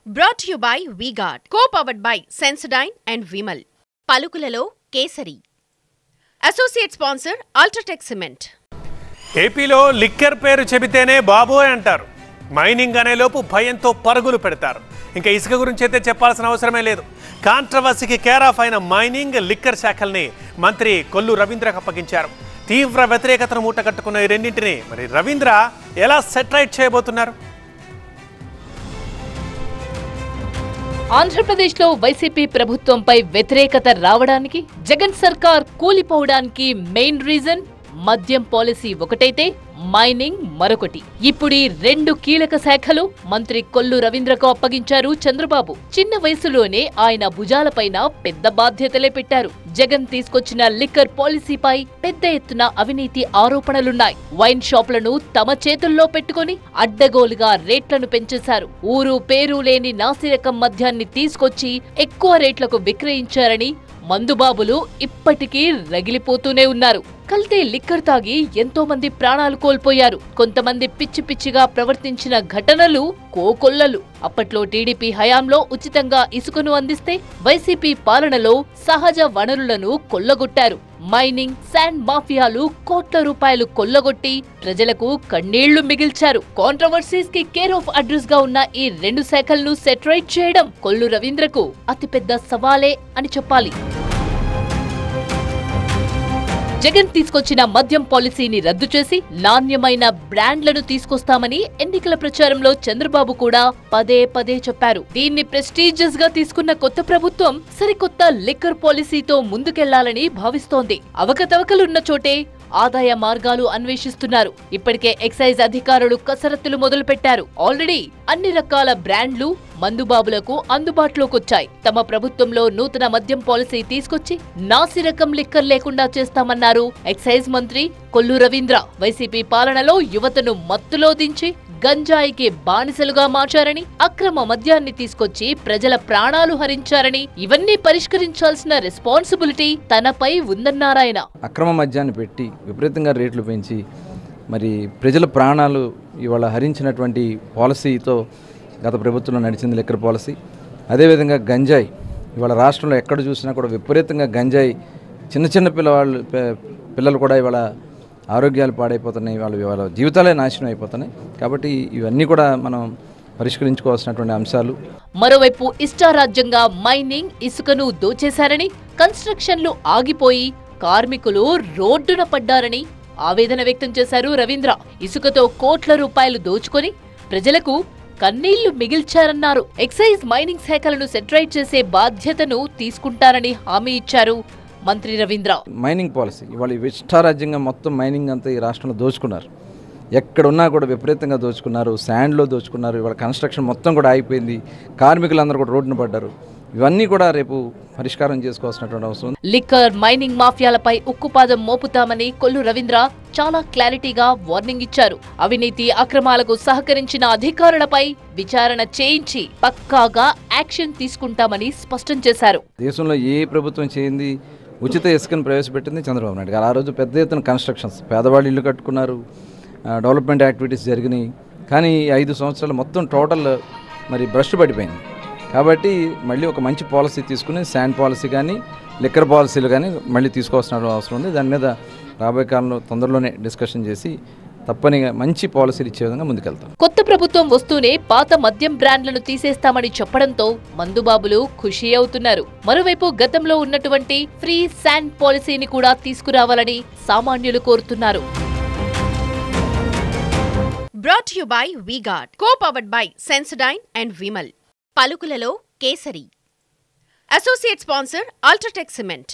Brought to you by V-Guard, co-powered by Sensodyne and Vimal. పలుకులలో Kesari. Associate sponsor UltraTech cement. ఏపీలో liquor పేరు చెబితేనే బాబోయ్ అంటారు. మైనింగ్ అనే లోపు భయంతో పరుగులు పెడతారు. ఇంకా ఇసుక గురించి అయితే చెప్పాల్సిన అవసరమే లేదు. కాంట్రవర్సీకి కేర్ ఆఫ్ అయిన మైనింగ్, లిక్కర్ శాఖల్ని మంత్రి కొల్లు రవీంద్రకు అప్పగించారు. తీవ్ర వ్యతిరేకతను మూటగట్టుకున్న ఈ రెండింటిని మరి రవీంద్ర ఎలా సెటరైట్ చేయబోతున్నారు? ఆంధ్రప్రదేశ్లో వైసీపీ ప్రభుత్వంపై వ్యతిరేకత రావడానికి, జగన్ సర్కార్ కూలిపోవడానికి మెయిన్ రీజన్ మద్యం పాలసీ ఒకటైతే మైనింగ్ మరొకటి. ఇప్పుడు రెండు కీలక శాఖలు మంత్రి కొల్లు రవీంద్రకు అప్పగించారు చంద్రబాబు. చిన్న వయసులోనే ఆయన భుజాలపైన పెద్ద బాధ్యతలే పెట్టారు. జగన్ తీసుకొచ్చిన లిక్కర్ పాలసీపై పెద్ద ఎత్తున అవినీతి ఆరోపణలున్నాయి. వైన్ షాపులను తమ చేతుల్లో పెట్టుకుని అడ్డగోలుగా రేట్లను పెంచేశారు. ఊరు పేరు లేని నాసిరకం మద్యాన్ని తీసుకొచ్చి ఎక్కువ రేట్లకు విక్రయించారని మందుబాబులు ఇప్పటికీ రగిలిపోతూనే ఉన్నారు. కల్తీ లిక్కర్ తాగి ఎంతో మంది ప్రాణాలు కోల్పోయారు. కొంతమంది పిచ్చి పిచ్చిగా ప్రవర్తించిన ఘటనలు కోకొల్లలు. అప్పట్లో టీడీపీ హయాంలో ఉచితంగా ఇసుకను అందిస్తే వైసీపీ పాలనలో సహజ వనరులను కొల్లగొట్టారు. మైనింగ్, శాండ్ మాఫియాలు కోట్ల రూపాయలు కొల్లగొట్టి ప్రజలకు కన్నీళ్లు మిగిల్చారు. కాంట్రవర్సీస్ కి కేర్ ఆఫ్ అడ్రస్ గా ఉన్న ఈ రెండు శాఖలను సెటరైట్ చేయడం కొల్లు రవీంద్రకు అతిపెద్ద సవాలే అని చెప్పాలి. జగన్ తీసుకొచ్చిన మద్యం పాలసీని రద్దు చేసి నాణ్యమైన బ్రాండ్లను తీసుకొస్తామని ఎన్నికల ప్రచారంలో చంద్రబాబు కూడా పదే పదే చెప్పారు. దీన్ని ప్రెస్టీజియస్ గా తీసుకున్న కొత్త ప్రభుత్వం సరికొత్త లిక్కర్ పాలసీతో ముందుకెళ్లాలని భావిస్తోంది. అవకతవకలున్న చోటే ఆదాయ మార్గాలు అన్వేషిస్తున్నారు. ఇప్పటికే ఎక్సైజ్ అధికారులు కసరత్తులు మొదలుపెట్టారు. ఆల్రెడీ అన్ని రకాల బ్రాండ్లు మందుబాబులకు అందుబాటులోకొచ్చాయి. తమ ప్రభుత్వంలో నూతన మద్యం పాలసీ తీసుకొచ్చి నాసిరకం లిక్కర్ లేకుండా చేస్తామన్నారు ఎక్సైజ్ మంత్రి కొల్లు రవీంద్ర. వైసీపీ పాలనలో యువతను మత్తులో దించి గంజాయికి బానిసలుగా మార్చారని, అక్రమ మద్యాన్ని తీసుకొచ్చి ప్రజల ప్రాణాలు హరించారని, ఇవన్నీ పరిష్కరించాల్సిన రెస్పాన్సిబిలిటీ తనపై ఉందన్నారాయన. అక్రమ మద్యాన్ని పెట్టి విపరీతంగా రేట్లు పెంచి మరి ప్రజల ప్రాణాలు ఇవాళ హరించినటువంటి పాలసీతో గత ప్రభుత్వంలో నడిచింది లిక్కర్ పాలసీ. అదేవిధంగా గంజాయి ఇవాళ రాష్ట్రంలో ఎక్కడ చూసినా కూడా విపరీతంగా గంజాయి, చిన్న చిన్న పిల్లలు కూడా ఇవాళ ఆరోగ్యాలు పాడైపోతున్నాయి, ఇవాళ జీవితాలే నాశనం అయిపోతున్నాయి. కాబట్టి ఇవన్నీ కూడా మనం పరిష్కరించుకోవాల్సినటువంటి అంశాలు. మరోవైపు ఇష్టారాజ్యంగా మైనింగ్, ఇసుకను దోచేశారని, కన్స్ట్రక్షన్లు ఆగిపోయి కార్మికులు రోడ్డున పడ్డారని ఆవేదన వ్యక్తం చేశారు రవీంద్ర. ఇసుకతో కోట్ల రూపాయలు దోచుకొని ప్రజలకు కన్నీళ్లు మిగిల్చారన్నారు. ఎక్సైజ్, మైనింగ్ శాఖలను సెటరైట్ చేసే బాధ్యతను తీసుకుంటారని హామీ ఇచ్చారు మంత్రి రవీంద్ర. మైనింగ్ పాలసీ ఇవాళ ఇష్టారాజ్యంగా మొత్తం మైనింగ్ అంతా ఈ రాష్ట్రంలో దోచుకున్నారు. ఎక్కడున్నా కూడా విపరీతంగా దోచుకున్నారు. శాండ్లో దోచుకున్నారు. ఇవాళ కన్స్ట్రక్షన్ మొత్తం కూడా ఆగిపోయింది. కార్మికులందరూ కూడా రోడ్డున పడ్డారు. ఇవన్నీ కూడా రేపు పరిష్కారం చేసుకోవాల్సినటువంటి అవసరం. లిక్కర్, మైనింగ్ మాఫియాలపై ఉక్కుపాదం మోపుతామని కొల్లు రవీంద్ర చాలా క్లారిటీగా వార్నింగ్ ఇచ్చారు. అవినీతి, అక్రమాలకు సహకరించిన అధికారులపై విచారణ చేయించి పక్కాగా యాక్షన్ తీసుకుంటామని స్పష్టం చేశారు. దేశంలో ఏ ప్రభుత్వం చేయింది ఉచిత ఇసుకను ప్రవేశపెట్టింది చంద్రబాబు నాయుడు గారు. ఆ రోజు పెద్ద ఎత్తున కన్స్ట్రక్షన్స్, పేదవాళ్ళు ఇల్లు కట్టుకున్నారు, డెవలప్మెంట్ యాక్టివిటీస్ జరిగినాయి. కానీ 5 సంవత్సరాలు మొత్తం టోటల్ మరి భ్రష్టు పడిపోయింది. కాబట్టి మళ్ళీ ఒక మంచి పాలసీ తీసుకుని శాండ్ పాలసీ కానీ లిక్కర్ పాలసీలు కానీ మళ్ళీ తీసుకోవాల్సిన అవసరం ఉంది. దాని మీద రాబోయే కాలంలో తొందరలోనే డిస్కషన్ చేసి తప్పనిగా మంచి పాలసీలు ఇచ్చే విధంగా ముందుకెళ్తాం. కొత్త ప్రభుత్వం వస్తూనే పాత మద్యం బ్రాండ్లను తీసేస్తామని చెప్పడంతో మందుబాబులు ఖుషీ అవుతున్నారు. మరోవైపు గతంలో ఉన్నటువంటి ఫ్రీ శాండ్ పాలసీని కూడా తీసుకురావాలని సామాన్యులు కోరుతున్నారు. Brought to you by V-Guard, co-powered by Sensodyne and Vimal. పలుకులలో Kesari. Associate sponsor UltraTech cement.